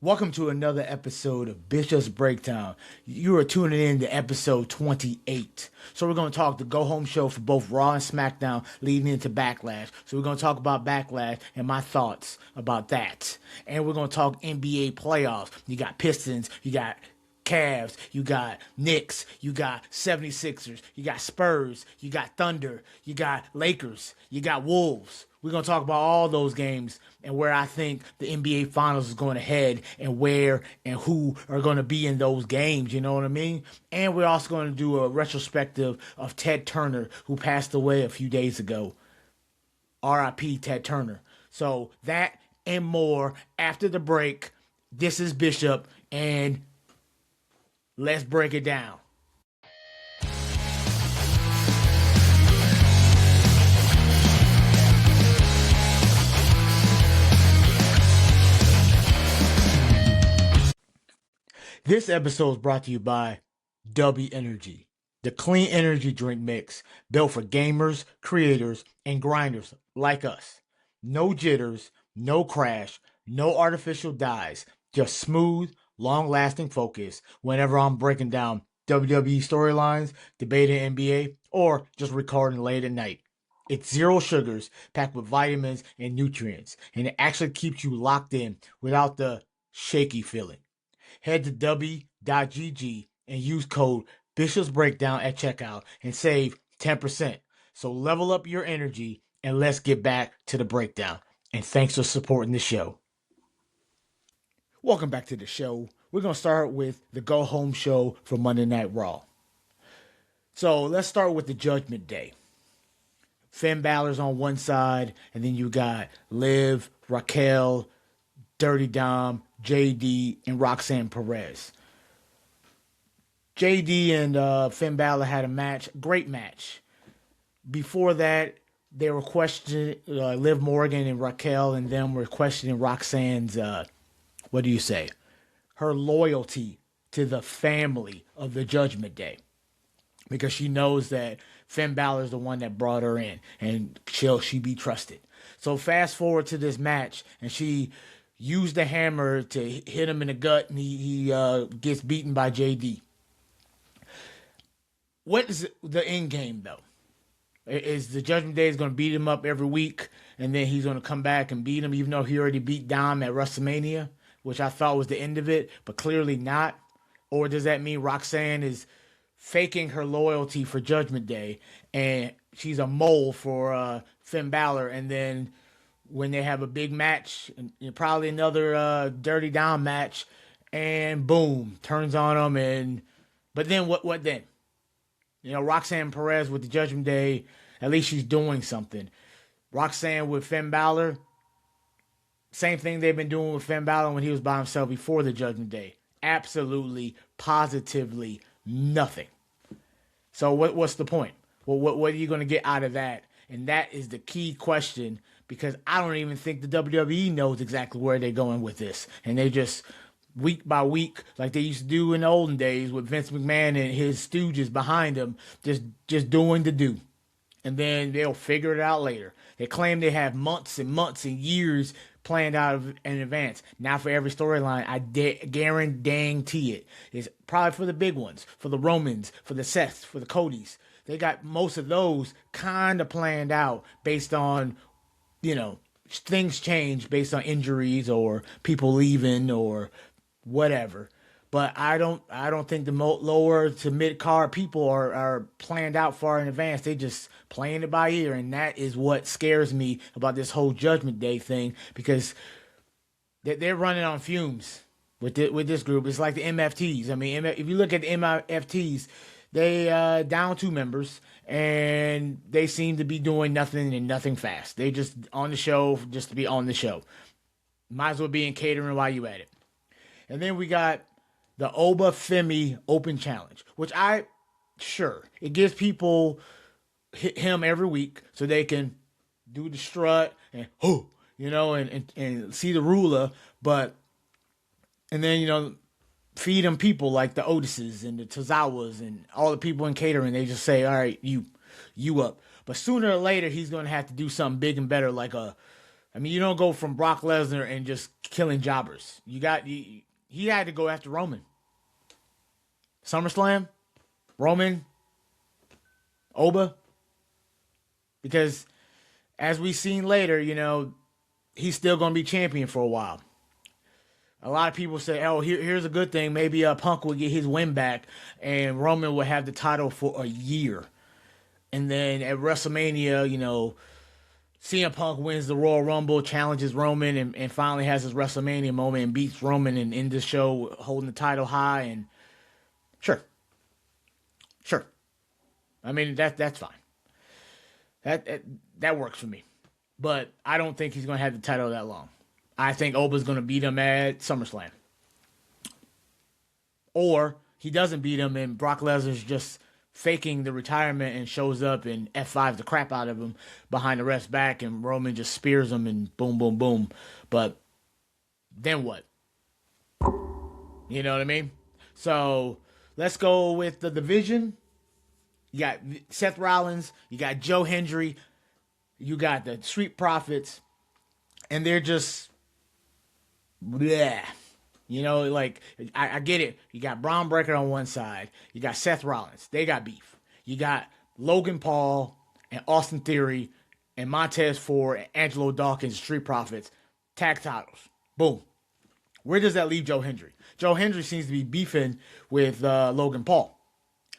Welcome to another episode of Bishop's Breakdown. You are tuning in to episode 28. So we're going to talk the go-home show for both Raw and SmackDown leading into Backlash. So we're going to talk about Backlash and my thoughts about that. And we're going to talk NBA playoffs. You got Pistons, you got Cavs, you got Knicks, you got 76ers, you got Spurs, you got Thunder, you got Lakers, you got Wolves. We're going to talk about all those games and where I think the NBA Finals is going to head and where and who are going to be in those games, you know what I mean? And we're also going to do a retrospective of Ted Turner, who passed away a few days ago. R.I.P. Ted Turner. So that and more after the break. This is Bishop, and let's break it down. This episode is brought to you by W Energy, the clean energy drink mix built for gamers, creators, and grinders like us. No jitters, no crash, no artificial dyes, just smooth, long-lasting focus whenever I'm breaking down WWE storylines, debating NBA, or just recording late at night. It's zero sugars, packed with vitamins and nutrients, and it actually keeps you locked in without the shaky feeling. Head to w.gg and use code Bishop's Breakdown at checkout and save 10%. So level up your energy and let's get back to the breakdown. And thanks for supporting the show. Welcome back to the show. We're going to start with the go home show for Monday Night Raw. So let's start with the Judgment Day. Finn Balor's on one side, and then you got Liv, Raquel, Dirty Dom, JD, and Roxanne Perez. JD and Finn Balor had a match, great match. Before that, they were questioning Liv Morgan and Raquel, and them were questioning Roxanne's, her loyalty to the family of the Judgment Day. Because she knows that Finn Balor is the one that brought her in, and she be trusted. So fast forward to this match, and she used the hammer to hit him in the gut, and he gets beaten by JD. What is the end game, though? Is the Judgment Day is going to beat him up every week, and then he's going to come back and beat him, even though he already beat Dom at WrestleMania, which I thought was the end of it, but clearly not? Or does that mean Roxanne is faking her loyalty for Judgment Day, and she's a mole for Finn Balor, and then when they have a big match, and probably another Dirty Dom match, and boom, turns on them, but then what then? You know, Roxanne Perez with the Judgment Day, at least she's doing something. Roxanne with Finn Balor, same thing they've been doing with Finn Balor when he was by himself before the Judgment Day. Absolutely, positively nothing. So what's the point? Well, what are you going to get out of that? And that is the key question, because I don't even think the WWE knows exactly where they're going with this. And they just, week by week, like they used to do in the olden days with Vince McMahon and his stooges behind him, just doing the do. And then they'll figure it out later. They claim they have months and months and years planned out in advance. Now for every storyline, I guarantee it. It's probably for the big ones, for the Romans, for the Seths, for the Codys. They got most of those kind of planned out based on, things change based on injuries or people leaving or whatever. But I don't think the lower to mid card people are planned out far in advance. They just playing it by ear, and that is what scares me about this whole Judgment Day thing, because they're running on fumes with this group. It's like the MFTs. I mean, if you look at the MFTs, they down 2 members, and they seem to be doing nothing and nothing fast. They just on the show just to be on the show. Might as well be in catering while you at it. And then we got the Oba Femi Open Challenge, which it gives people him every week so they can do the strut and and see the ruler, and then feed them people like the Otises and the Tozawas and all the people in catering. They just say, all right, you up. But sooner or later, he's going to have to do something big and better, like a I mean, you don't go from Brock Lesnar and just killing jobbers. He had to go after Roman. SummerSlam, Roman, Oba, because as we seen later, he's still going to be champion for a while. A lot of people say, "Oh, here's a good thing. Maybe Punk will get his win back, and Roman will have the title for a year." And then at WrestleMania, CM Punk wins the Royal Rumble, challenges Roman, and finally has his WrestleMania moment and beats Roman and ends the show holding the title high. And sure. I mean, that's fine. That works for me. But I don't think he's going to have the title that long. I think Oba's going to beat him at SummerSlam. Or he doesn't beat him and Brock Lesnar's just faking the retirement and shows up and F5s the crap out of him behind the ref's back and Roman just spears him and boom, boom, boom. But then what? You know what I mean? So let's go with the division. You got Seth Rollins. You got Joe Hendry. You got the Street Profits. And they're just... bleh. I get it. You got Braun Breaker on one side. You got Seth Rollins. They got beef. You got Logan Paul and Austin Theory and Montez Ford and Angelo Dawkins, Street Profits. Tag titles. Boom. Where does that leave Joe Hendry? Joe Hendry seems to be beefing with Logan Paul.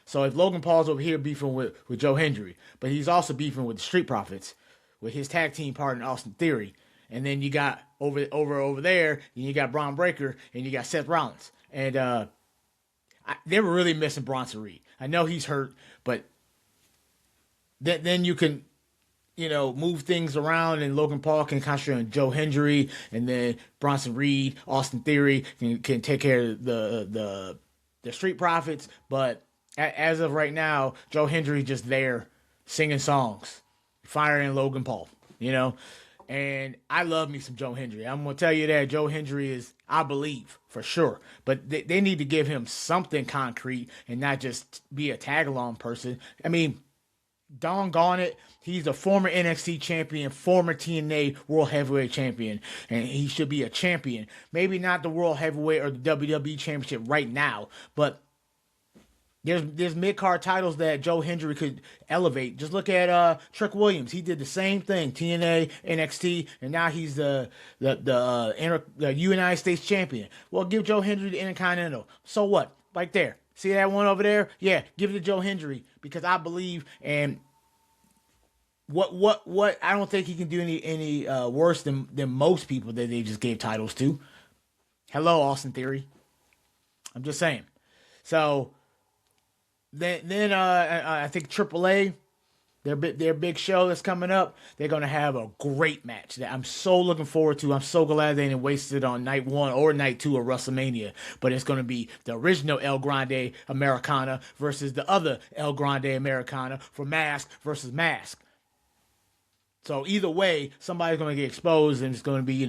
So if Logan Paul's over here beefing with Joe Hendry, but he's also beefing with the Street Profits, with his tag team partner Austin Theory. And then you got over there, and you got Braun Breaker, and you got Seth Rollins. And they were really missing Bronson Reed. I know he's hurt, but then you can, move things around, and Logan Paul can concentrate on Joe Hendry, and then Bronson Reed, Austin Theory can take care of the Street Profits. But as of right now, Joe Hendry's just there singing songs, firing Logan Paul, And I love me some Joe Hendry. I'm going to tell you that Joe Hendry is, I believe, for sure. But they need to give him something concrete and not just be a tag-along person. I mean, doggone it, he's a former NXT champion, former TNA World Heavyweight champion, and he should be a champion. Maybe not the World Heavyweight or the WWE Championship right now, but there's mid-card titles that Joe Hendry could elevate. Just look at Trick Williams. He did the same thing, TNA, NXT, and now he's the United States champion. Well, give Joe Hendry the Intercontinental. So what? Right there. See that one over there? Yeah, give it to Joe Hendry because I believe and what I don't think he can do any worse than most people that they just gave titles to. Hello, Austin Theory. I'm just saying. So Then I think AAA, their big show that's coming up, they're going to have a great match that I'm so looking forward to. I'm so glad they didn't waste it on night 1 or night 2 of WrestleMania. But it's going to be the original El Grande Americana versus the other El Grande Americana for mask versus mask. So either way, somebody's going to get exposed and it's going to be,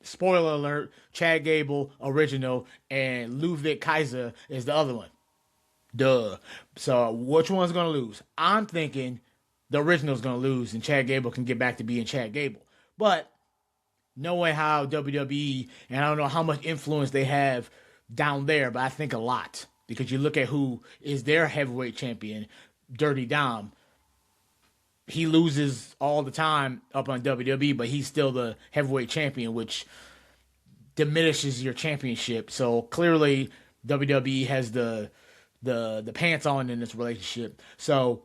spoiler alert, Chad Gable, original, and Ludwig Kaiser is the other one. Duh. So which one's going to lose? I'm thinking the original's going to lose and Chad Gable can get back to being Chad Gable. But knowing how WWE, and I don't know how much influence they have down there, but I think a lot. Because you look at who is their heavyweight champion, Dirty Dom. He loses all the time up on WWE, but he's still the heavyweight champion, which diminishes your championship. So clearly WWE has the pants on in this relationship. So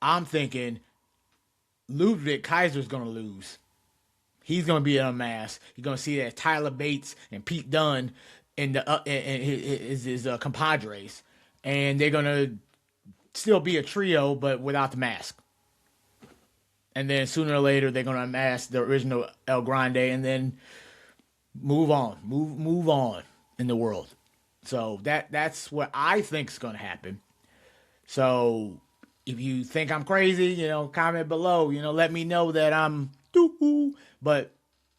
I'm thinking Ludwig Kaiser's going to lose. He's going to be unmasked. You're going to see that Tyler Bates and Pete Dunne and his compadres. And they're going to still be a trio, but without the mask. And then sooner or later, they're going to unmask the original El Grande and then move on. Move on in the world. So that's what I think is going to happen. So if you think I'm crazy, comment below. Let me know that I'm doo-hoo. But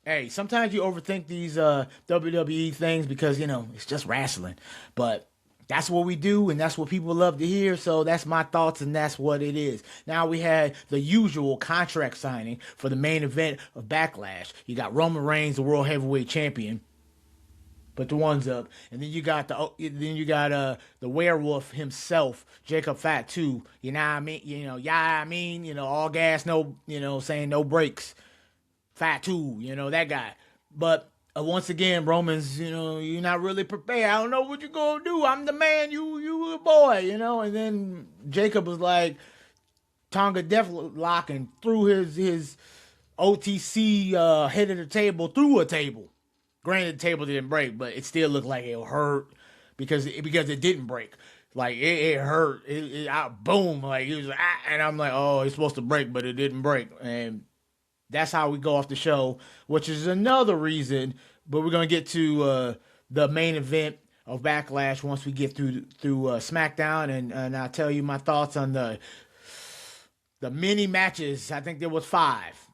hey, sometimes you overthink these WWE things because, it's just wrestling. But that's what we do, and that's what people love to hear. So that's my thoughts, and that's what it is. Now we had the usual contract signing for the main event of Backlash. You got Roman Reigns, the World Heavyweight Champion. Put the ones up, and then you got the werewolf himself, Jacob Fatu. You know what I mean? All gas, no, saying no brakes. Fatu, that guy. But once again, Roman's, you're not really prepared. I don't know what you're gonna do. I'm the man. You a boy, And then Jacob was like Tonga Deathlock and threw his OTC head of the table through a table. Granted, the table didn't break, but it still looked like it hurt because it didn't break. Like it hurt. Boom! Like it was, and I'm like, oh, it's supposed to break, but it didn't break, and that's how we go off the show, which is another reason. But we're gonna get to the main event of Backlash once we get through SmackDown, and I'll tell you my thoughts on the mini matches. I think there was 5.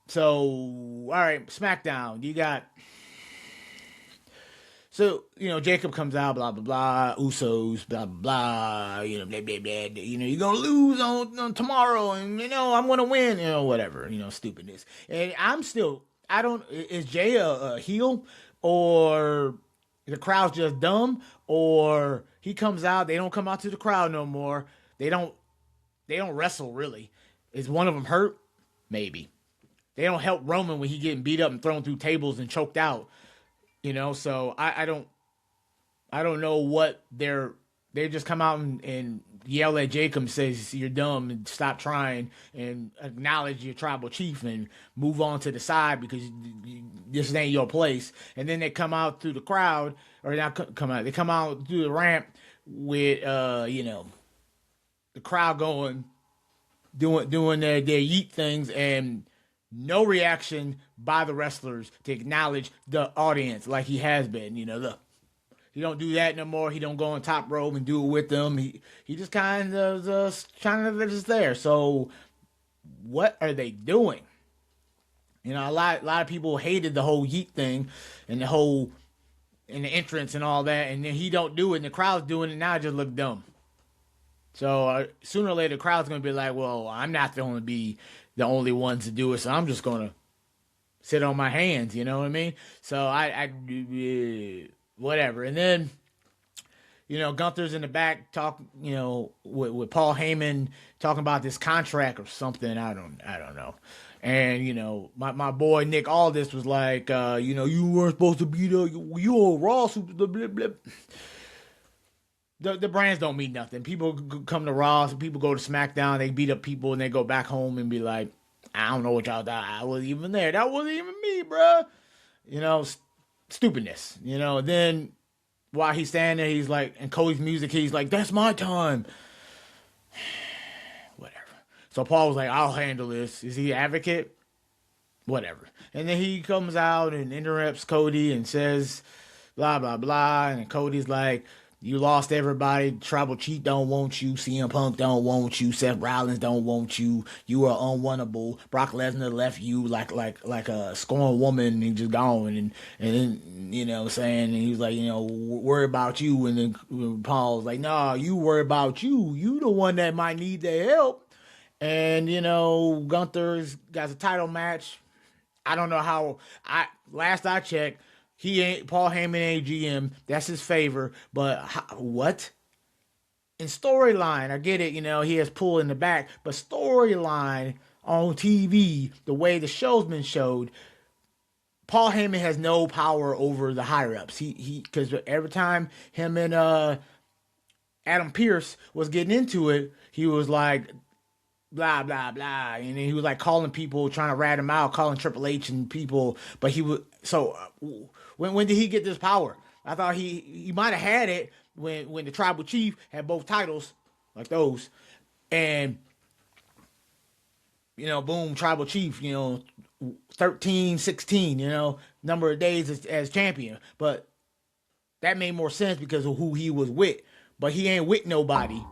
So, all right, SmackDown. You got. So, Jacob comes out, blah, blah, blah, Usos, blah, blah, blah, blah, blah, blah. You're going to lose on tomorrow, and, I'm going to win, whatever, stupidness. And is Jay a heel, or the crowd's just dumb, or he comes out, they don't come out to the crowd no more, they don't wrestle, really. Is one of them hurt? Maybe. They don't help Roman when he getting beat up and thrown through tables and choked out. So I don't know what they just come out and yell at Jacob, says you're dumb and stop trying, and acknowledge your tribal chief and move on to the side because this ain't your place. And then they come out through the crowd, or not come out, they come out through the ramp with the crowd going, doing their yeet things, and no reaction by the wrestlers to acknowledge the audience like he has been. He don't do that no more. He don't go on top rope and do it with them. He just kind of just there. So what are they doing? A lot of people hated the whole yeet thing and the entrance and all that, and then he don't do it, and the crowd's doing it now. It just look dumb. So sooner or later, the crowd's gonna be like, "Well, I'm not going to be the only ones to do it, so I'm just gonna sit on my hands." You know what I mean? So I whatever. And then Gunther's in the back talking, with Paul Heyman talking about this contract or something. I don't know. And my boy Nick Aldis was like, you weren't supposed to be you on Raw. Blah, blah, blah. The brands don't mean nothing. People come to Raw, people go to SmackDown, they beat up people, and they go back home and be like, I don't know what y'all thought. I wasn't even there. That wasn't even me, bruh. Stupidness. Then while he's standing there, he's like, and Cody's music, he's like, that's my time. Whatever. So Paul was like, I'll handle this. Is he an advocate? Whatever. And then he comes out and interrupts Cody and says, blah, blah, blah. And Cody's like, you lost everybody. Tribal Chief don't want you. CM Punk don't want you. Seth Rollins don't want you. You are unwinnable. Brock Lesnar left you like a scorned woman and he just gone. And then, saying, and he was like, worry about you. And then Paul's like, nah, you worry about you. You the one that might need their help. And, Gunther's got a title match. I don't know how. Last I checked, Paul Heyman ain't GM. That's his favor. But what? In storyline, I get it. He has pull in the back. But storyline on TV, the way the show's been showed, Paul Heyman has no power over the higher ups. Because every time him and Adam Pearce was getting into it, he was like, blah, blah, blah. And he was like calling people, trying to rat him out, calling Triple H and people. But he was, so when did he get this power? I thought he might have had it when the Tribal Chief had both titles, like those. And, boom, Tribal Chief, 13, 16, number of days as champion. But that made more sense because of who he was with. But he ain't with nobody.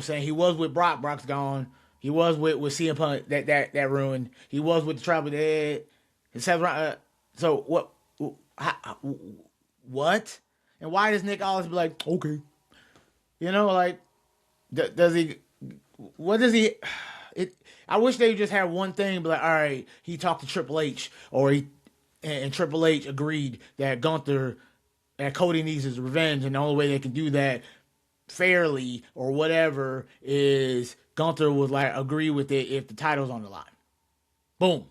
Saying? He was with Brock. Brock's gone. He was with CM Punk. That ruined. He was with the Tribal Dead. So what? And why does Nick always be like, okay? You know, like, does he, what does he, I wish they just had one thing, but like, all right, he talked to Triple H, and Triple H agreed that Cody needs his revenge, and the only way they can do that fairly or whatever is Gunther would like agree with it if the title's on the line. Boom.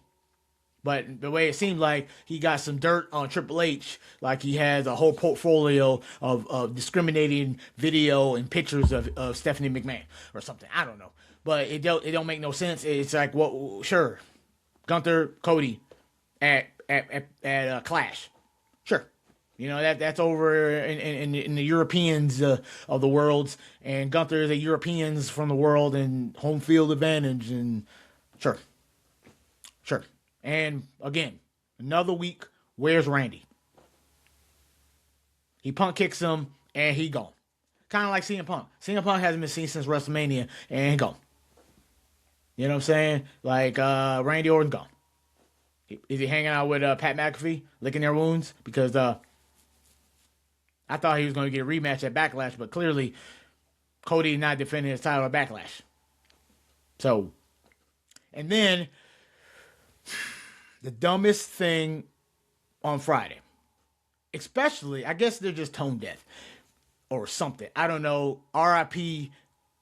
But the way it seemed like he got some dirt on Triple H, like he has a whole portfolio of discriminating video and pictures of Stephanie McMahon or something. I don't know. But it don't make no sense. It's like, well, sure. Gunther, Cody at Clash. Sure. You know, that's over in the Europeans of the worlds, and Gunther is a Europeans from the world and home field advantage, and sure. And again, another week, where's Randy? He punk kicks him, and he gone. Kind of like CM Punk. CM Punk hasn't been seen since WrestleMania, and he gone. You know what I'm saying? Like, Randy Orton gone. Is he hanging out with Pat McAfee, licking their wounds? Because I thought he was going to get a rematch at Backlash, but clearly Cody not defending his title at Backlash. So, and then the dumbest thing on Friday, especially, I guess they're just tone deaf or something. I don't know. R.I.P.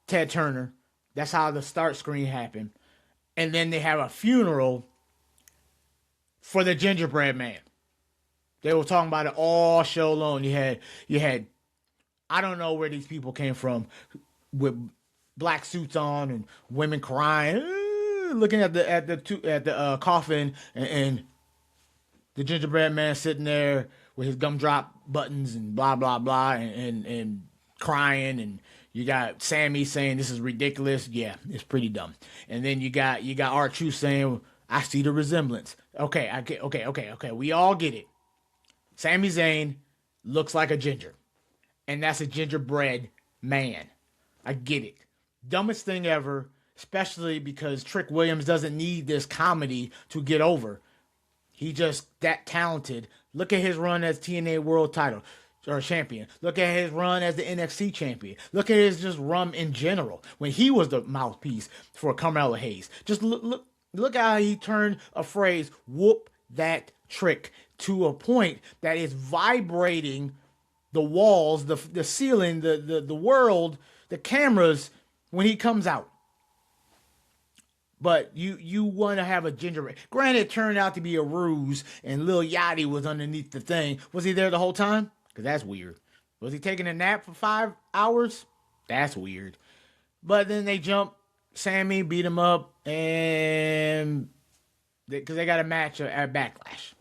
Ted Turner. That's how the start screen happened. And then they have a funeral for the gingerbread man. They were talking about it all show long. You had, I don't know where these people came from with black suits on and women crying, looking at the coffin, and the gingerbread man sitting there with his gumdrop buttons and blah blah blah and crying, and you got Sammy saying this is ridiculous. Yeah, it's pretty dumb. And then you got R-Truth saying, I see the resemblance. Okay, okay. We all get it. Sami Zayn looks like a ginger, and that's a gingerbread man. I get it. Dumbest thing ever, especially because Trick Williams doesn't need this comedy to get over. He just that talented. Look at his run as TNA World Title or champion. Look at his run as the NXT champion. Look at his just run in general when he was the mouthpiece for Carmelo Hayes. Just look how he turned a phrase, whoop that trick, to a point that is vibrating the walls, the ceiling, the world, the cameras when he comes out. But you want to have a gingerbread. Granted, it turned out to be a ruse, and Lil Yachty was underneath the thing. Was he there the whole time? Because that's weird. Was he taking a nap for 5 hours? That's weird. But then they jump Sammy, beat him up, and because they got a match at Backlash.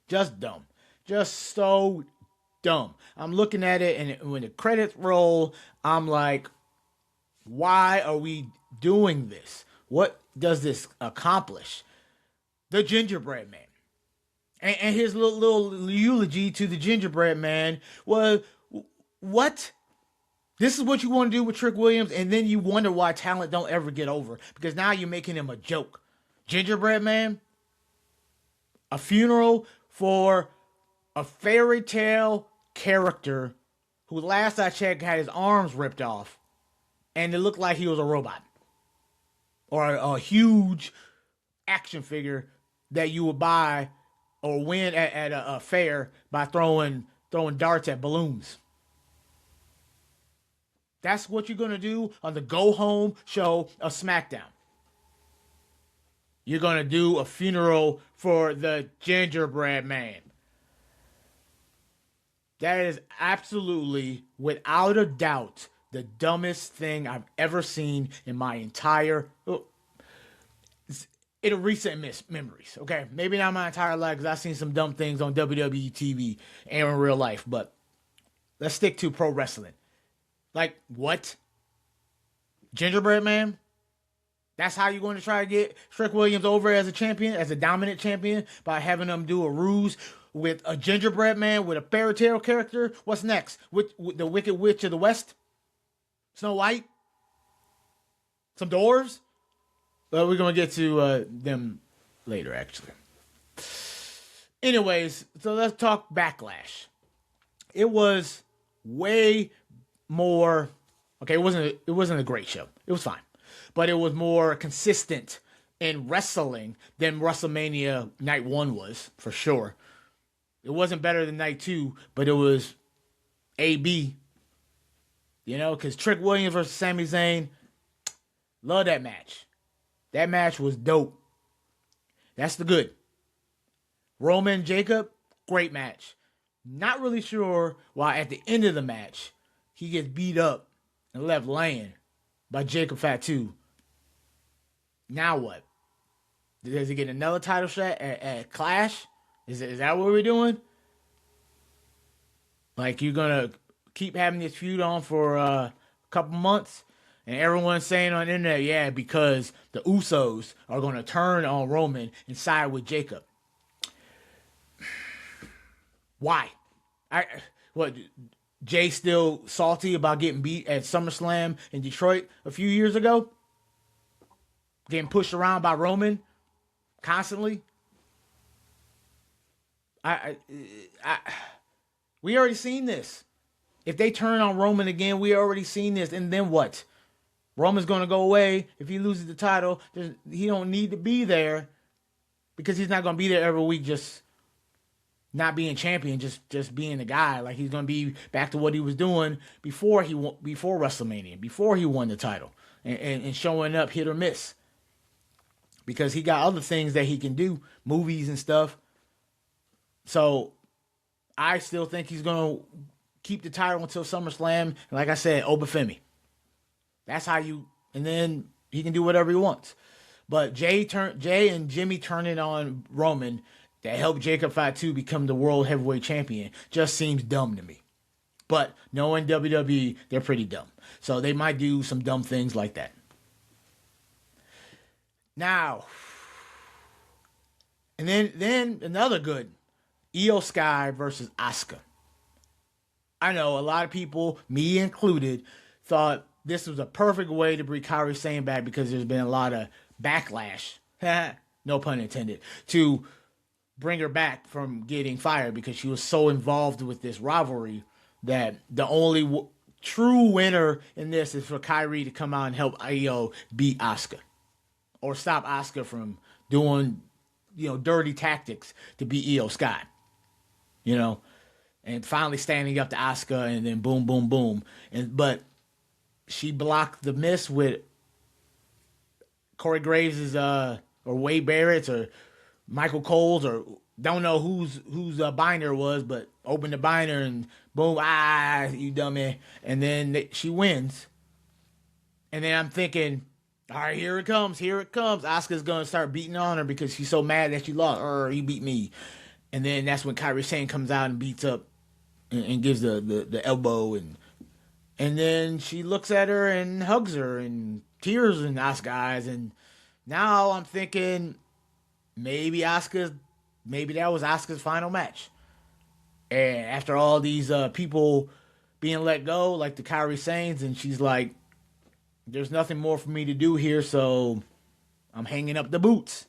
Just dumb. Just so dumb. I'm looking at it, and when the credits roll, I'm like, why are we doing this? What does this accomplish? The gingerbread man. And his little eulogy to the gingerbread man was, what? This is what you want to do with Trick Williams, and then you wonder why talent don't ever get over. Because now you're making him a joke. Gingerbread man? A funeral for a fairy tale character who, last I checked, had his arms ripped off, and it looked like he was a robot. Or a huge action figure that you would buy or win at a fair by throwing darts at balloons. That's what you're going to do on the go-home show of SmackDown. You're going to do a funeral for the gingerbread man. That is absolutely, without a doubt, the dumbest thing I've ever seen in my entire... It'll reset memories, okay? Maybe not my entire life, because I've seen some dumb things on WWE TV and in real life, but let's stick to pro wrestling. Like, what? Gingerbread man? That's how you're going to try to get Trick Williams over as a champion, as a dominant champion, by having them do a ruse with a gingerbread man with a fairy tale character? What's next? With the Wicked Witch of the West? Snow White? Some dwarves? Well, we're going to get to them later, actually. Anyways, so let's talk Backlash. it was way more. Okay, it wasn't a great show. It was fine, but it was more consistent in wrestling than WrestleMania Night 1 was, for sure. It wasn't better than Night 2, but it was AB. Because Trick Williams versus Sami Zayn, love that match. That match was dope. That's the good. Roman Jacob, great match. Not really sure why at the end of the match he gets beat up and left laying by Jacob Fatu. Now what? Does he get another title shot at Clash? Is that what we're doing? Like, you're going to keep having this feud on for a couple months? And everyone's saying on the internet, yeah, because the Usos are going to turn on Roman and side with Jacob. Why? Jay still salty about getting beat at SummerSlam in Detroit a few years ago? Getting pushed around by Roman constantly? We already seen this. If they turn on Roman again, we already seen this. And then what? Roman's going to go away. If he loses the title, he don't need to be there because he's not going to be there every week just not being champion, just being the guy. Like, he's going to be back to what he was doing before WrestleMania, before he won the title, and showing up hit or miss. Because he got other things that he can do, movies and stuff. So I still think he's going to keep the title until SummerSlam. And like I said, Obafemi. That's how you, and then he can do whatever he wants. But Jay and Jimmy turning on Roman that helped Jacob Fatu become the world heavyweight champion just seems dumb to me. But knowing WWE, they're pretty dumb. So they might do some dumb things like that. Now, and then another good, Io Sky versus Asuka. I know a lot of people, me included, thought this was a perfect way to bring Kairi Sane back because there's been a lot of backlash, no pun intended, to bring her back from getting fired because she was so involved with this rivalry that the only true winner in this is for Kairi to come out and help Io beat Asuka. Or stop Asuka from doing, dirty tactics to beat Io Sky. And finally standing up to Asuka, and then boom, boom, boom. But she blocked the miss with Corey Graves' or Wade Barrett's or Michael Cole's, or don't know whose binder it was, but opened the binder and boom, you dummy. And then she wins. And then I'm thinking, all right, here it comes. Asuka's going to start beating on her because she's so mad that she lost. He beat me. And then that's when Kairi Sane comes out and beats up and gives the elbow. And then she looks at her and hugs her and tears in Asuka's eyes. And now I'm thinking maybe that was Asuka's final match. And after all these people being let go, like the Kairi Sanes, and she's like, there's nothing more for me to do here, so I'm hanging up the boots.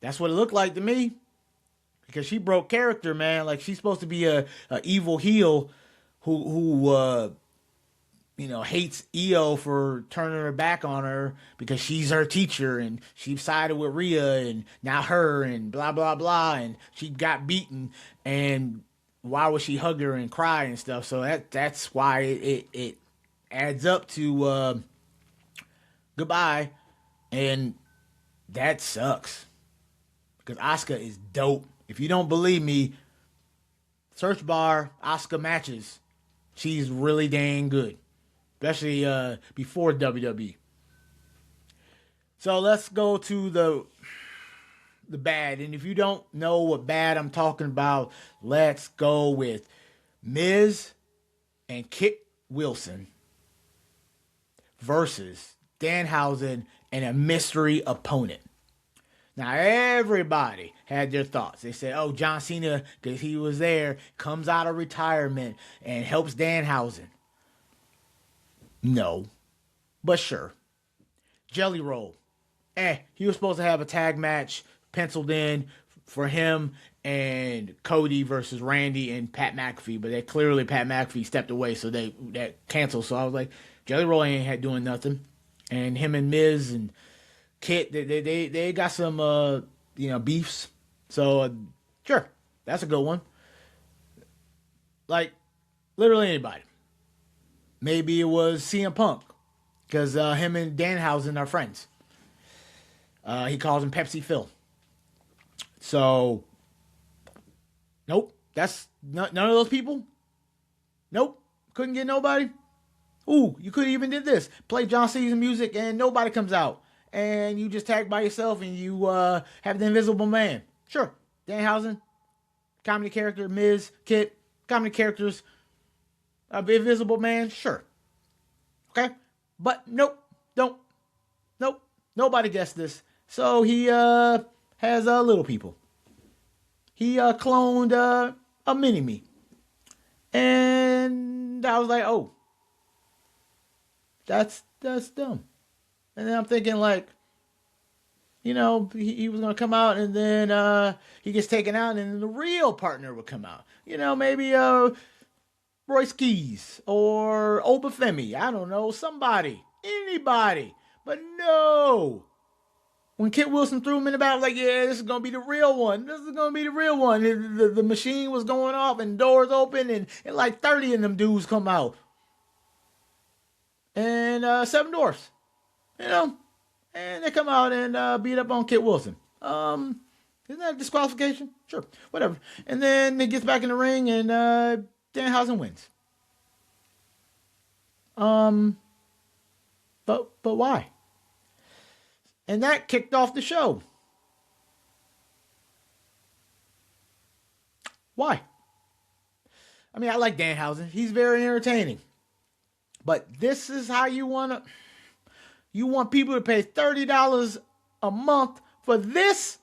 That's what it looked like to me. Because she broke character, man. Like, she's supposed to be a evil heel who hates Io for turning her back on her because she's her teacher and she sided with Rhea and now her and blah, blah, blah. And she got beaten, and why would she hug her and cry and stuff? So that's why it adds up to goodbye, and that sucks because Asuka is dope. If you don't believe me, search bar Asuka matches. She's really dang good, especially before WWE. So let's go to the bad, and if you don't know what bad I'm talking about, let's go with Miz and Kit Wilson versus Danhausen and a mystery opponent. Now, everybody had their thoughts. They said, oh, John Cena, because he was there, comes out of retirement and helps Danhausen. No, but sure. Jelly Roll. He was supposed to have a tag match penciled in for him and Cody versus Randy and Pat McAfee, but clearly Pat McAfee stepped away, so that canceled. So I was like, Jelly Roll ain't had doing nothing, and him and Miz and Kit, they got some beefs. So sure, that's a good one. Like literally anybody. Maybe it was CM Punk because him and Danhausen are friends. He calls him Pepsi Phil. So, nope. That's none of those people. Nope. Couldn't get nobody. Ooh, you could even did this. Play John Cena's music and nobody comes out. And you just tag by yourself and you have the Invisible Man. Sure. Danhausen, comedy character, Miz, Kit, comedy characters. Invisible Man, sure. Okay? But nope. Nope. Nobody guessed this. So he has little people. He cloned a mini-me. And I was like, oh. That's dumb. And then I'm thinking like, he was going to come out and then he gets taken out and then the real partner would come out. Maybe Royce Keys or Obafemi. I don't know. Somebody. Anybody. But no. When Kit Wilson threw him in the battle, like, yeah, this is going to be the real one. This is going to be the real one. The machine was going off and doors open and like 30 of them dudes come out. And 7 Dwarfs. And they come out and beat up on Kit Wilson. Isn't that a disqualification? Sure. Whatever. And then it gets back in the ring and Danhausen wins. But why? And that kicked off the show. Why? I mean, I like Danhausen. He's very entertaining. But this is how you want people to pay $30 a month for this?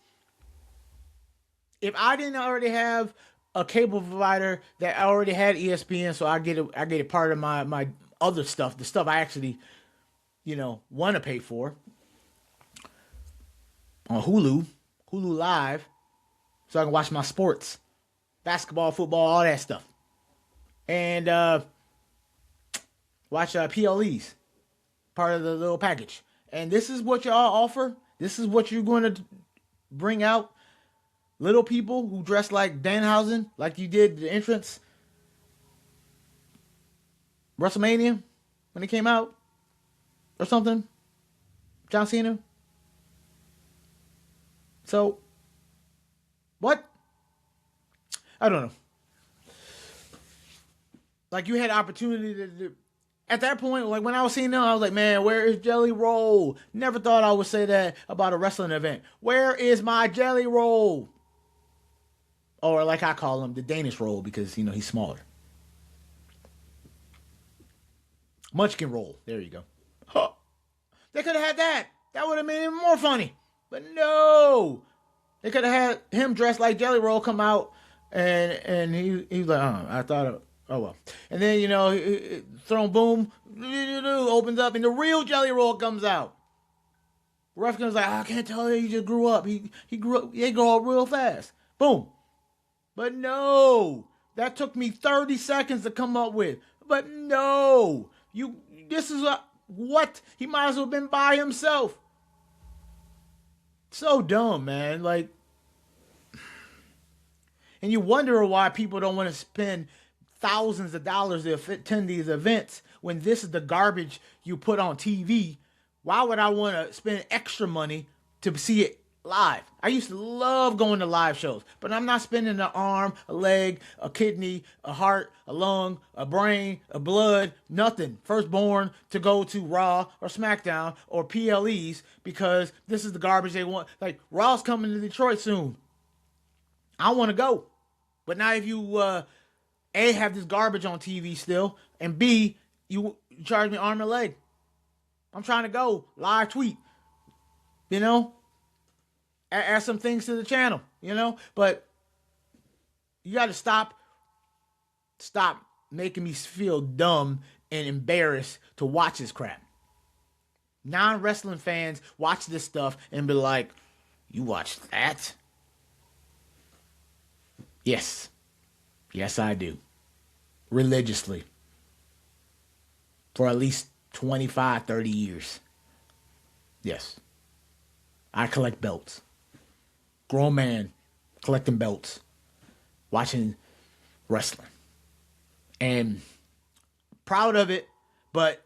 If I didn't already have a cable provider that already had ESPN, so I get a part of my other stuff, the stuff I actually, want to pay for, on Hulu Live, so I can watch my sports, basketball, football, all that stuff. And watch PLEs, part of the little package. And this is what y'all offer. This is what you're going to bring out. Little people who dress like Danhausen, like you did the entrance WrestleMania when it came out, or something. John Cena. So, what? I don't know. Like, you had opportunity to at that point, like when I was seeing them, I was like, man, where is Jelly Roll? Never thought I would say that about a wrestling event. Where is my Jelly Roll? Or like I call him, the Danish Roll, because, he's smaller. Munchkin Roll. There you go. Huh. They could have had that. That would have made it even more funny. But no, they could have had him dressed like Jelly Roll come out, and he's like, I thought, oh well. And then throwing boom, opens up, and the real Jelly Roll comes out. Ref comes like, I can't tell you, he just grew up. He grew up. He grew up real fast. Boom. But no, that took me 30 seconds to come up with. But no, this is what he might as well have been by himself. So dumb, man. Like, and you wonder why people don't want to spend thousands of dollars to attend these events when this is the garbage you put on TV. Why would I want to spend extra money to see it live? I used to love going to live shows, but I'm not spending an arm, a leg, a kidney, a heart, a lung, a brain, a blood, nothing. Firstborn to go to Raw or SmackDown or PLEs because this is the garbage they want. Like, Raw's coming to Detroit soon. I want to go. But now if you, A, have this garbage on TV still, and B, you charge me arm and leg. I'm trying to go. Live tweet. Add some things to the channel, but you got to stop making me feel dumb and embarrassed to watch this crap. Non-wrestling fans watch this stuff and be like, you watch that? Yes. Yes, I do. Religiously. For at least 25, 30 years. Yes. I collect belts. Grown man collecting belts. Watching wrestling. And proud of it, but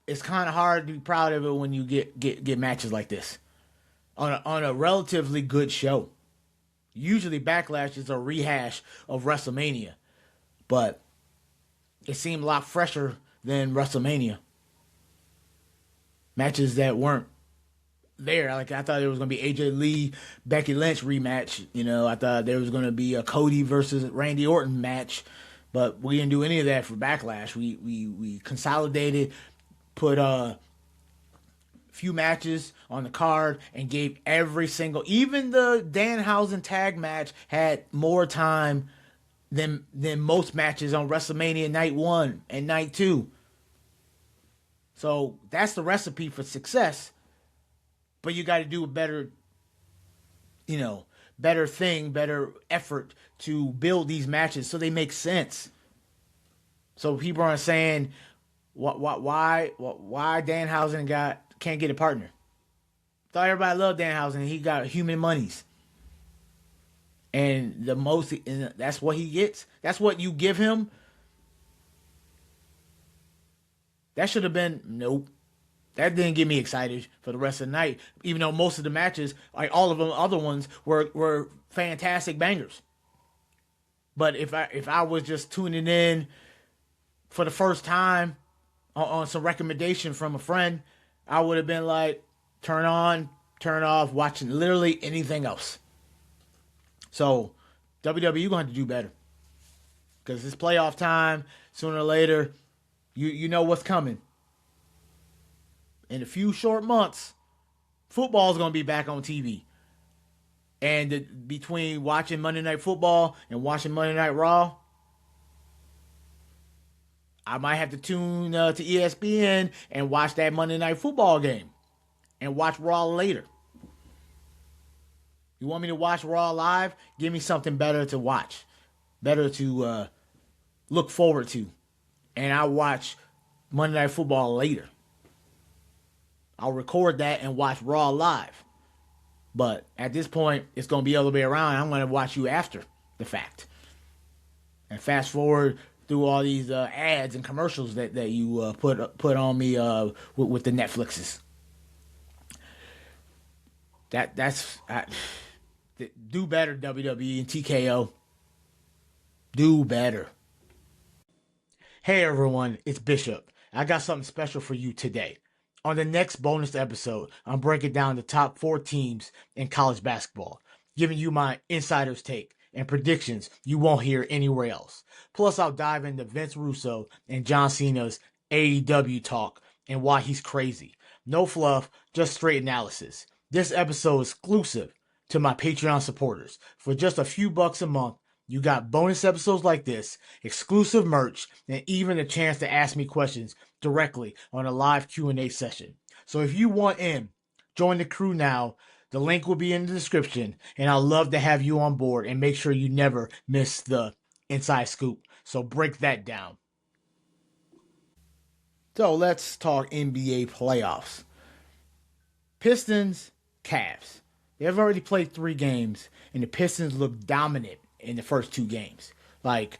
it's kind of hard to be proud of it when you get matches like this on a relatively good show. Usually Backlash is a rehash of WrestleMania, but it seemed a lot fresher than WrestleMania. Matches that weren't there. Like I thought there was gonna be AJ Lee, Becky Lynch rematch. I thought there was gonna be a Cody versus Randy Orton match, but we didn't do any of that for Backlash. We consolidated, put few matches on the card, and gave every single. Even the Danhausen tag match had more time than most matches on WrestleMania Night 1 and Night 2. So that's the recipe for success. But you got to do a better, better effort to build these matches so they make sense. So people aren't saying why Danhausen can't get a partner. Thought everybody loved Danhausen. He got human monies. And that's what he gets. That's what you give him. That should have been, nope. That didn't get me excited for the rest of the night. Even though most of the matches, like all of them other ones, were fantastic bangers. But if I was just tuning in for the first time on some recommendation from a friend, I would have been like, turn on, turn off, watching literally anything else. So WWE going to have to do better. Because it's playoff time. Sooner or later, you know what's coming. In a few short months, football is going to be back on TV. And between watching Monday Night Football and watching Monday Night Raw, I might have to tune to ESPN and watch that Monday Night Football game. And watch Raw later. You want me to watch Raw live? Give me something better to watch. Better to look forward to. And I'll watch Monday Night Football later. I'll record that and watch Raw live. But at this point, it's going to be the other way around. I'm going to watch you after the fact. And fast forward through all these ads and commercials that you put on me with the Netflixes. Do better, WWE and TKO. Do better. Hey everyone, it's Bishop. I got something special for you today. On the next bonus episode, I'm breaking down the top 4 teams in college basketball, giving you my insider's take and predictions you won't hear anywhere else. Plus, I'll dive into Vince Russo and John Cena's AEW talk and why he's crazy. No fluff, just straight analysis. This episode is exclusive to my Patreon supporters. For just a few bucks a month, you got bonus episodes like this, exclusive merch, and even a chance to ask me questions directly on a live Q&A session. So if you want in, join the crew now. The link will be in the description, and I'd love to have you on board and make sure you never miss the inside scoop. So break that down. So let's talk NBA playoffs. Pistons, Cavs. They've already played 3 games, and the Pistons look dominant in the first 2 games. Like,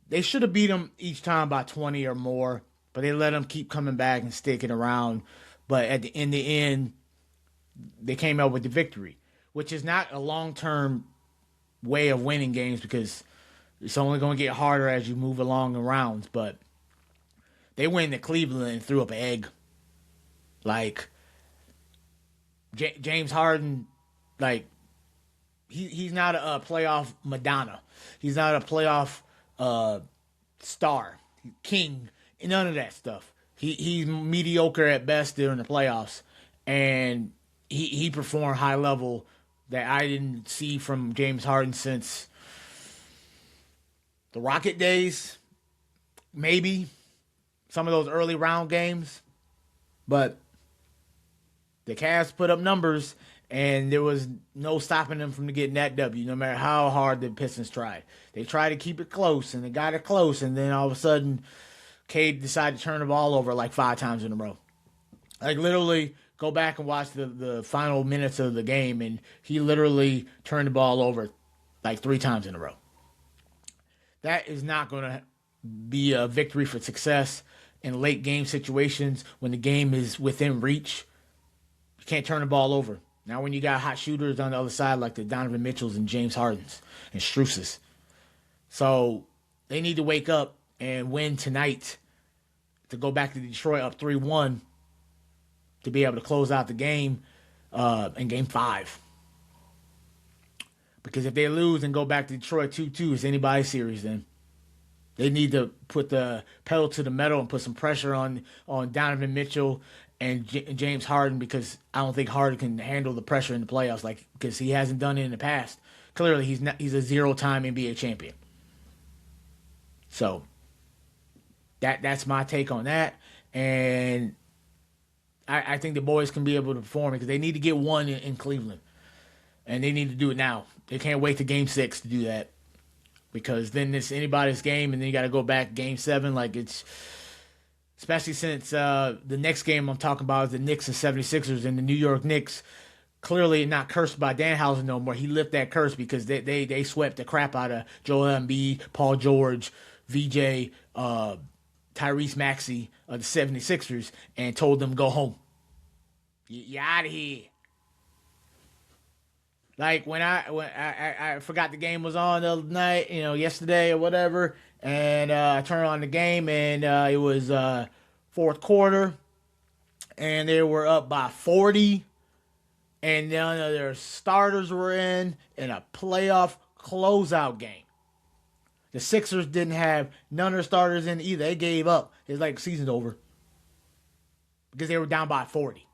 they should have beat them each time by 20 or more, but they let them keep coming back and sticking around. But in the end, they came out with the victory, which is not a long-term way of winning games because it's only going to get harder as you move along the rounds. But they went to Cleveland and threw up an egg. Like, James Harden, like, he's not a playoff Madonna. He's not a playoff star, king, none of that stuff. He's mediocre at best during the playoffs, and he performed high level that I didn't see from James Harden since the Rocket days, maybe some of those early round games, but the Cavs put up numbers, And there was no stopping them from getting that W, no matter how hard the Pistons tried. They tried to keep it close, and they got it close, and then all of a sudden, Cade decided to turn the ball over like 5 times in a row. Like, literally, go back and watch the final minutes of the game, and he literally turned the ball over like 3 times in a row. That is not going to be a victory for success in late game situations when the game is within reach. You can't turn the ball over. Now when you got hot shooters on the other side like the Donovan Mitchells and James Hardens and Struces. So they need to wake up and win tonight to go back to Detroit up 3-1 to be able to close out the game in Game 5. Because if they lose and go back to Detroit 2-2, it's anybody's series then. They need to put the pedal to the metal and put some pressure on Donovan Mitchell and James Harden, because I don't think Harden can handle the pressure in the playoffs, because he hasn't done it in the past. Clearly, he's a 0-time NBA champion. So that's my take on that, and I think the boys can be able to perform because they need to get one in Cleveland, and they need to do it now. They can't wait to Game 6 to do that, because then it's anybody's game, and then you got to go back Game 7 like it's. Especially since the next game I'm talking about is the Knicks and 76ers, and the New York Knicks clearly not cursed by Danhausen no more. He lifted that curse because they swept the crap out of Joel Embiid, Paul George, VJ, Tyrese Maxey of the 76ers, and told them go home. You're out of here. Like when I forgot the game was on the other night, yesterday or whatever, and I turned on the game, and it was fourth quarter, and they were up by 40, and none of their starters were in a playoff closeout game. The Sixers didn't have none of their starters in either. They gave up. It's like season's over because they were down by 40.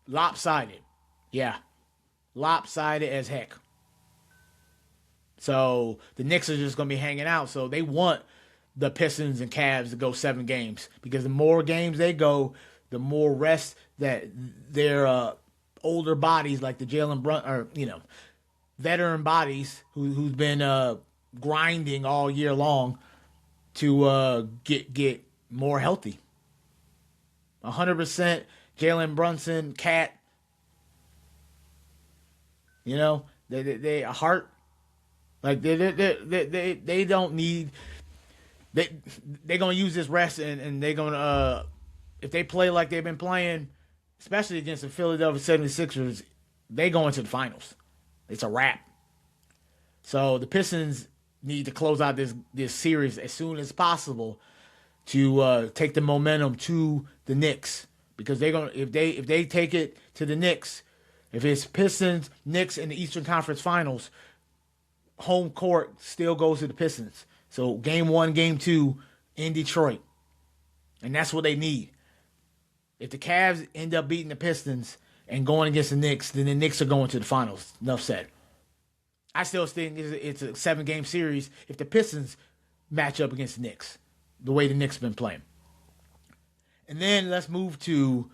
Lopsided. Yeah. Lopsided as heck. So the Knicks are just going to be hanging out. So they want the Pistons and Cavs to go 7 games, because the more games they go, the more rest that their older bodies, like the Jalen Brunson, or veteran bodies who's been grinding all year long to get more healthy. 100% Jalen Brunson, Cat. They heart. Like they don't need. They're gonna use this rest, and they're gonna if they play like they've been playing, especially against the Philadelphia 76ers, they go into the finals. It's a wrap. So the Pistons need to close out this series as soon as possible to take the momentum to the Knicks, because they're gonna if they take it to the Knicks, if it's Pistons, Knicks in the Eastern Conference Finals, home court still goes to the Pistons. So Game 1, Game 2 in Detroit, and that's what they need. If the Cavs end up beating the Pistons and going against the Knicks, then the Knicks are going to the finals. Enough said. I still think it's a 7-game series if the Pistons match up against the Knicks, the way the Knicks have been playing. And then let's move to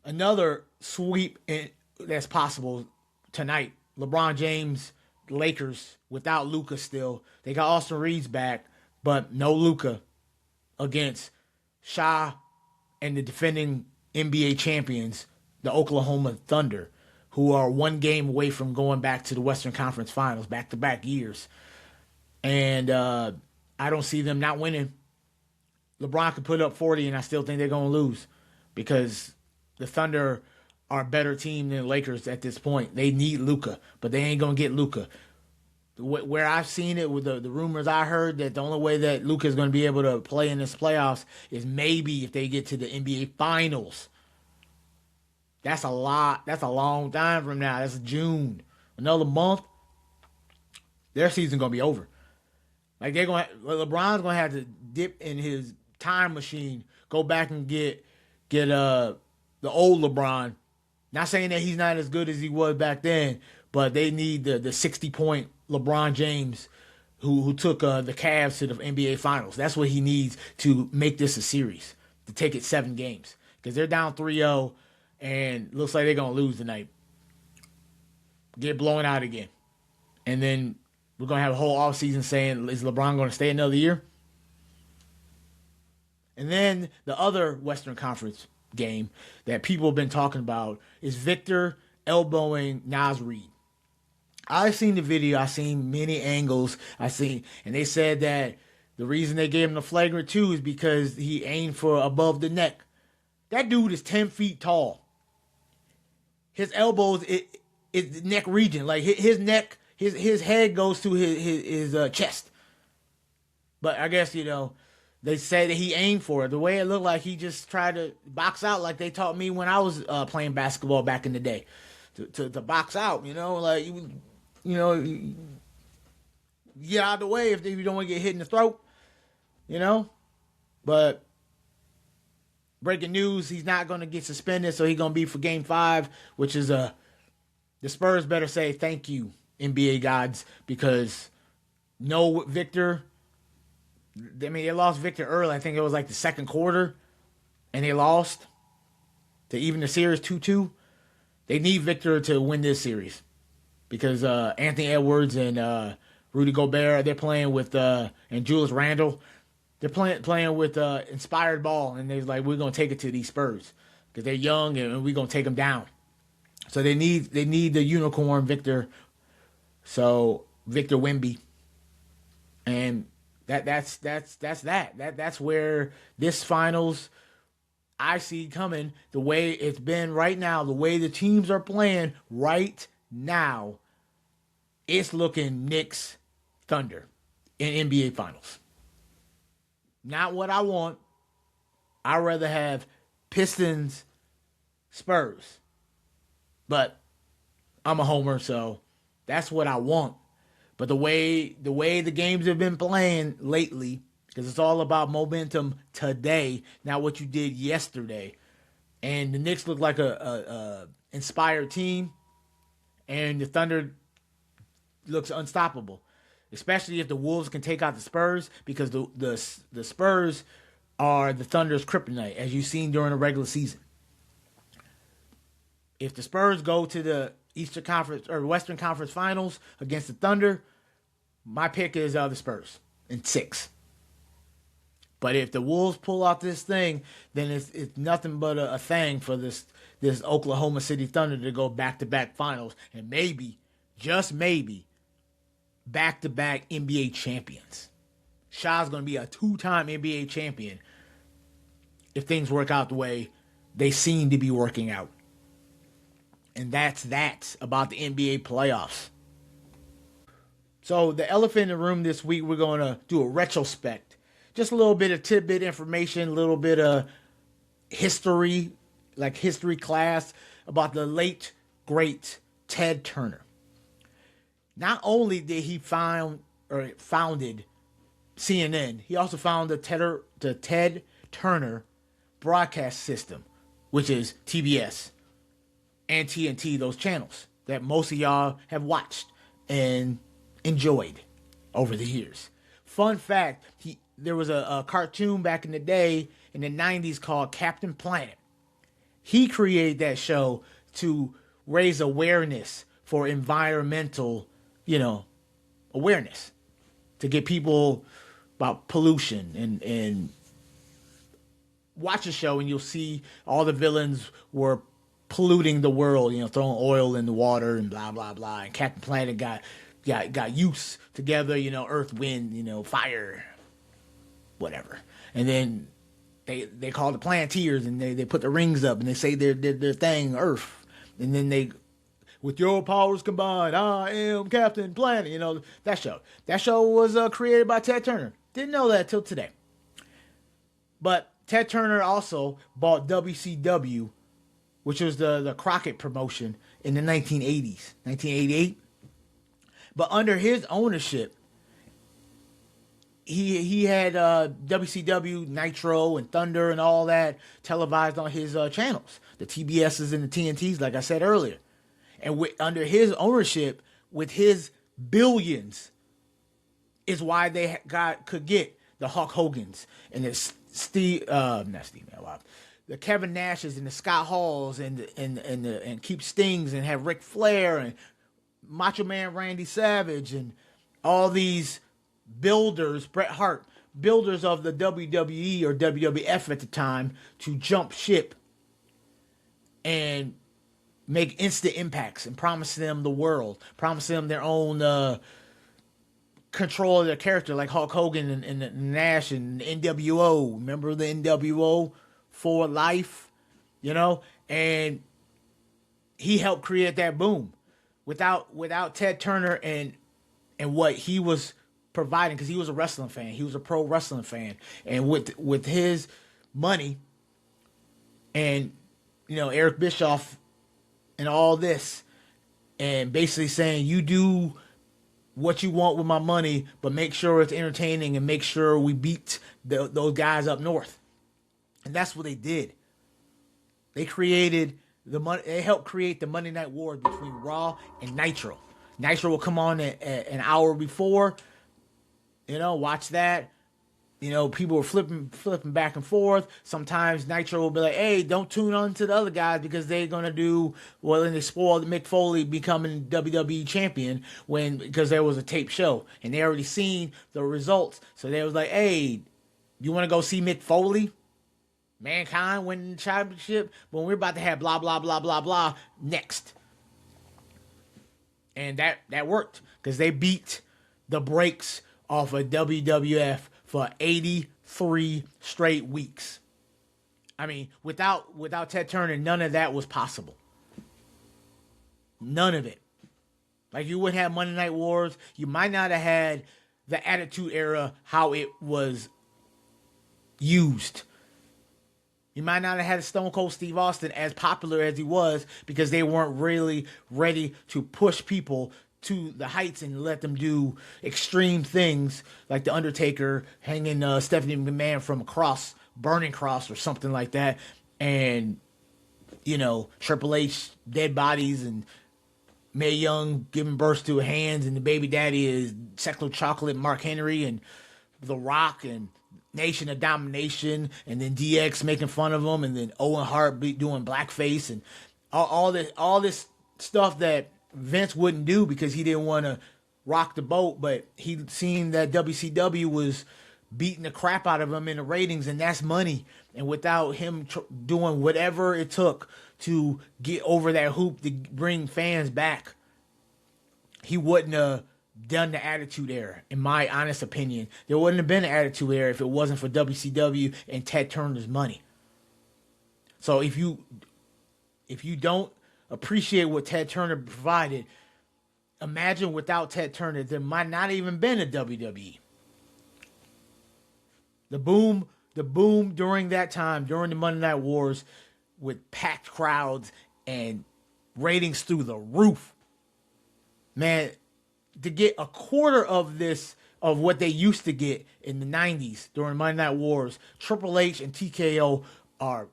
another sweep that's possible tonight. LeBron James, Lakers, without Luka still. They got Austin Reeves back, but no Luka against Shai and the defending NBA champions, the Oklahoma Thunder, who are 1 game away from going back to the Western Conference Finals, back-to-back years. And I don't see them not winning. LeBron could put up 40, and I still think they're going to lose, because the Thunder are a better team than the Lakers at this point. They need Luka, but they ain't going to get Luka. Where I've seen it with the rumors I heard, that the only way that Luka is going to be able to play in this playoffs is maybe if they get to the NBA Finals. That's a lot. That's a long time from now. That's June. Another month, their season's going to be over. Like LeBron's going to have to dip in his time machine, go back and get the old LeBron. Not saying that he's not as good as he was back then, but they need the 60-point LeBron James who took the Cavs to the NBA Finals. That's what he needs to make this a series, to take it 7 games. Because they're down 3-0, and looks like they're gonna lose tonight. Get blown out again, and then we're gonna have a whole offseason saying, is LeBron gonna stay another year? And then the other Western Conference game that people have been talking about is Victor elbowing Nas Reed. I've seen the video. I've seen many angles. And they said that the reason they gave him the flagrant 2 is because he aimed for above the neck. That dude is 10 feet tall. His elbows is the neck region. Like his neck, his head goes to his chest. But I guess, they say that he aimed for it. The way it looked like he just tried to box out like they taught me when I was playing basketball back in the day. To box out, like, get out of the way if you don't want to get hit in the throat, But breaking news, he's not going to get suspended, so he's going to be for Game 5, which is the Spurs better say thank you, NBA gods, because no Victor. I mean, they lost Victor early. I think it was like the second quarter, and they lost to even the series 2-2. They need Victor to win this series because Anthony Edwards and Rudy Gobert, they're playing with, and Julius Randle, they're playing with inspired ball, and they're like, we're going to take it to these Spurs because they're young and we're going to take them down. So they need the unicorn Victor. So Victor Wemby, and that's that. That's where this finals I see coming. The way it's been right now, the way the teams are playing right now, it's looking Knicks Thunder in NBA Finals. Not what I want. I'd rather have Pistons Spurs. But I'm a homer, so that's what I want. But the way the games have been playing lately, because it's all about momentum today, not what you did yesterday. And the Knicks look like a inspired team, and the Thunder looks unstoppable, especially if the Wolves can take out the Spurs, because the Spurs are the Thunder's kryptonite, as you've seen during the regular season. If the Spurs go to the Eastern Conference or Western Conference Finals against the Thunder, my pick is the Spurs in 6. But if the Wolves pull out this thing, then it's nothing but a thing for this Oklahoma City Thunder to go back-to-back finals and maybe, just maybe, back-to-back NBA champions. Shaw's going to be a 2-time NBA champion if things work out the way they seem to be working out. And that's about the NBA playoffs. So the elephant in the room this week, we're going to do a retrospect. Just a little bit of tidbit information, a little bit of history, like history class, about the late, great Ted Turner. Not only did he founded CNN, he also founded the Ted Turner broadcast system, which is TBS and TNT, those channels that most of y'all have watched and enjoyed over the years. Fun fact, there was a cartoon back in the day in the 90s called Captain Planet. He created that show to raise awareness for environmental, awareness, to get people about pollution and watch the show and you'll see all the villains were polluting the world, throwing oil in the water and blah, blah, blah. And Captain Planet got youths together, earth, wind, fire, whatever. And then they call the Planeteers and they put the rings up and they say their thing, Earth. And then they, with your powers combined, I am Captain Planet. That show. That show was created by Ted Turner. Didn't know that till today. But Ted Turner also bought WCW, which was the Crockett promotion in the 1980s, 1988. But under his ownership, he had WCW, Nitro, and Thunder and all that televised on his channels, the TBSs and the TNTs, like I said earlier. And under his ownership, with his billions, is why they could get the Hulk Hogan's and the the Kevin Nashes and the Scott Halls and keep Stings and have Ric Flair and Macho Man Randy Savage and all these builders, Bret Hart, builders of the WWE or WWF at the time, to jump ship and make instant impacts and promise them the world, promise them their own control of their character, like Hulk Hogan and Nash and NWO. Remember the NWO for life, and he helped create that boom. Without Ted Turner and what he was providing, because he was a wrestling fan, he was a pro wrestling fan, and with his money and Eric Bischoff and all this, and basically saying, you do what you want with my money, but make sure it's entertaining and make sure we beat those guys up north. And that's what they did. They created they helped create the Monday Night Wars between Raw and Nitro. Nitro will come on at an hour before. Watch that. People were flipping back and forth. Sometimes Nitro will be like, hey, don't tune on to the other guys because they're going to do, well, then they spoiled Mick Foley becoming WWE champion because there was a taped show. And they already seen the results. So they was like, hey, you want to go see Mick Foley? Mankind winning the championship? When we're about to have blah, blah, blah, blah, blah next. And that worked because they beat the brakes off of WWF for 83 straight weeks. I mean, without Ted Turner, none of that was possible. None of it. Like, you wouldn't have Monday Night Wars. You might not have had the Attitude Era, how it was used. You might not have had Stone Cold Steve Austin as popular as he was because they weren't really ready to push people to the heights and let them do extreme things like The Undertaker hanging Stephanie McMahon from a cross, burning cross or something like that. And, Triple H, dead bodies, and Mae Young giving birth to hands, and the baby daddy is Secular Chocolate, Mark Henry, and The Rock, and Nation of Domination, and then DX making fun of him, and then Owen Hart doing blackface, and all this stuff that Vince wouldn't do because he didn't want to rock the boat, but he'd seen that WCW was beating the crap out of him in the ratings, and that's money. And without him doing whatever it took to get over that hoop to bring fans back, he wouldn't have done the Attitude Era, in my honest opinion. There wouldn't have been an Attitude Era if it wasn't for WCW and Ted Turner's money. So if you don't appreciate what Ted Turner provided, imagine without Ted Turner, there might not even been a WWE. The boom during that time, during the Monday Night Wars, with packed crowds and ratings through the roof. Man, to get a quarter of this, of what they used to get in the 90s during Monday Night Wars, Triple H and TKO are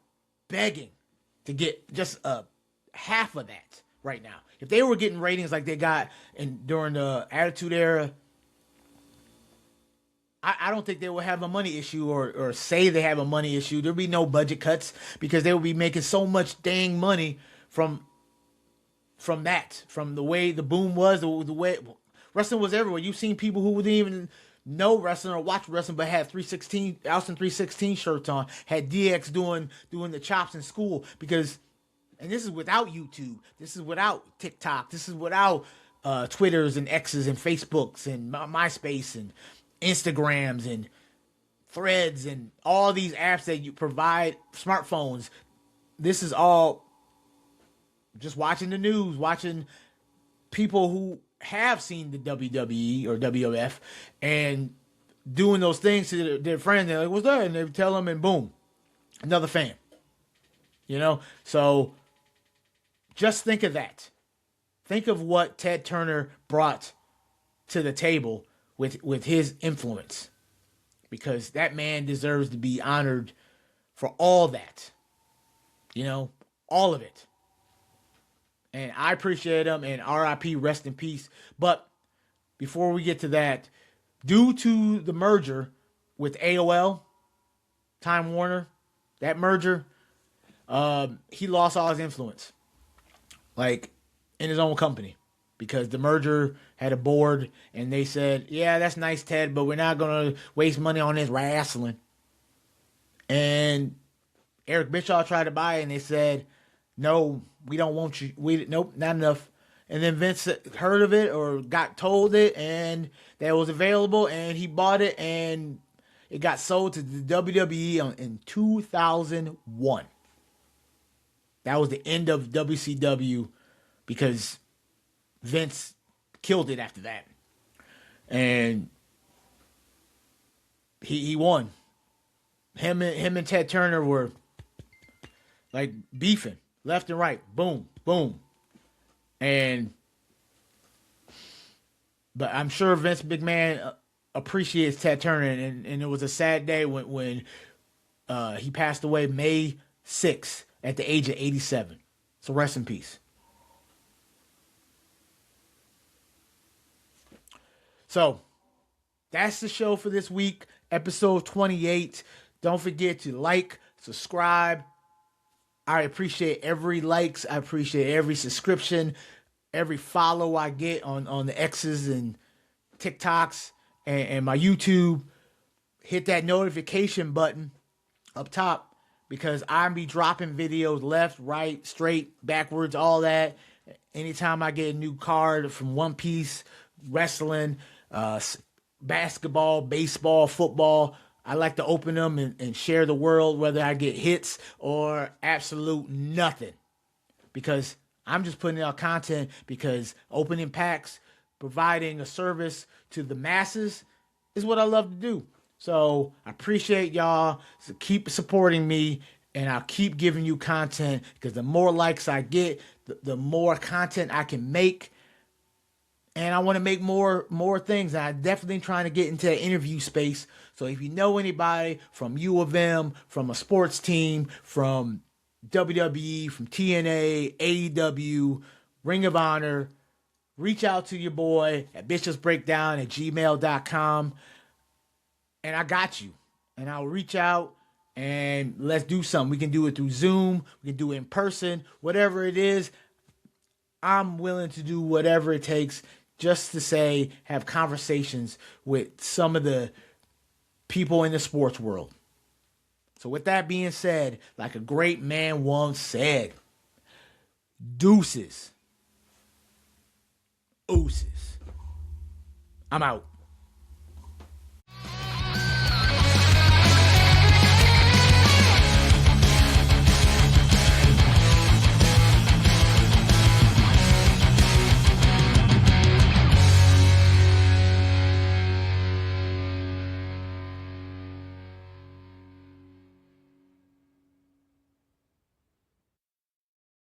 begging to get just a half of that right now. If they were getting ratings like they got during the Attitude Era, I don't think they would have a money issue or say they have a money issue. There'd be no budget cuts because they would be making so much dang money from that, from the way the boom was, the way wrestling was everywhere. You've seen people who didn't even know wrestling or watch wrestling but had Austin 316 shirts on, had DX doing the chops in school because. And this is without YouTube. This is without TikTok. This is without Twitters and X's and Facebooks and MySpace and Instagrams and Threads and all these apps that you provide, smartphones. This is all just watching the news, watching people who have seen the WWE or WWF and doing those things to their friends. They're like, what's that? And they tell them, and boom, another fan. So just think of that. Think of what Ted Turner brought to the table with his influence, because that man deserves to be honored for all that. All of it. And I appreciate him, and RIP, rest in peace. But before we get to that, due to the merger with AOL, Time Warner, that merger, he lost all his influence, like in his own company, because the merger had a board and they said, yeah, that's nice, Ted, but we're not going to waste money on this wrestling. And Eric Bischoff tried to buy it and they said, no, we don't want you. Nope, not enough. And then Vince heard of it or got told it and that it was available and he bought it and it got sold to the WWE in 2001. That was the end of WCW because Vince killed it after that. And he won. Him and Ted Turner were like beefing left and right. Boom, boom. But I'm sure Vince McMahon appreciates Ted Turner, and it was a sad day when he passed away May 6th at the age of 87. So rest in peace. So that's the show for this week, episode 28. Don't forget to like, subscribe. I appreciate every likes. I appreciate every subscription, every follow I get on the X's and TikToks and my YouTube. Hit that notification button up top because I'm be dropping videos left, right, straight, backwards, all that. Anytime I get a new card from One Piece, wrestling, basketball, baseball, football, I like to open them and share the world, whether I get hits or absolute nothing. Because I'm just putting out content because opening packs, providing a service to the masses is what I love to do. So I appreciate y'all. So keep supporting me and I'll keep giving you content because the more likes I get, the more content I can make. And I want to make more things. And I'm definitely trying to get into the interview space. So if you know anybody from U of M, from a sports team, from WWE, from TNA, AEW, Ring of Honor, reach out to your boy at bishopsbreakdown@gmail.com. And I got you. And I'll reach out and let's do something. We can do it through Zoom. We can do it in person. Whatever it is, I'm willing to do whatever it takes just to say, have conversations with some of the people in the sports world. So with that being said, like a great man once said, deuces. Ooses. I'm out.